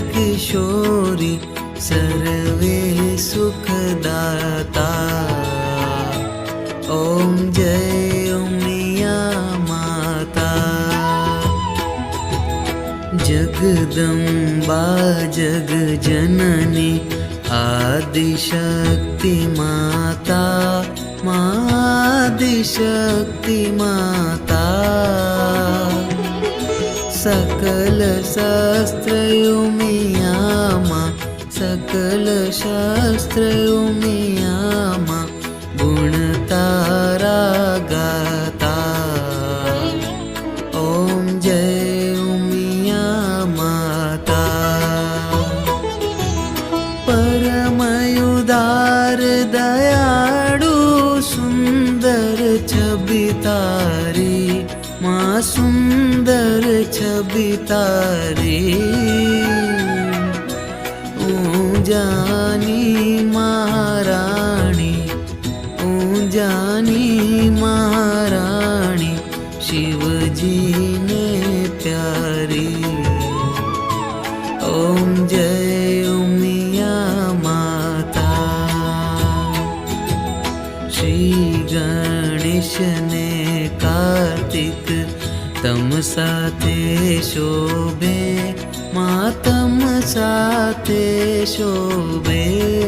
किशोरी सर्वे सुखदाता। ओम जय उमिया माता। जगदम्बा जग जननी आदिशक्ति माता, आदिशक्ति माता। सकल शास्त्र उमिया माँ, सकल शास्त्र उमिया माँ, गुण तारा गाता। ओम जय उमिया माता। परमयुदार दयाळु सुंदर छवि तारी माँ, सुंदर छवि तारी। ऊंजानी महाराणी, ऊंजानी महाराणी, शिवजी ने प्यारी। ओम जय उमिया माता। श्री गणेश ने कार्तिक तम साथे शोभे माँ, तम साथे शोभे।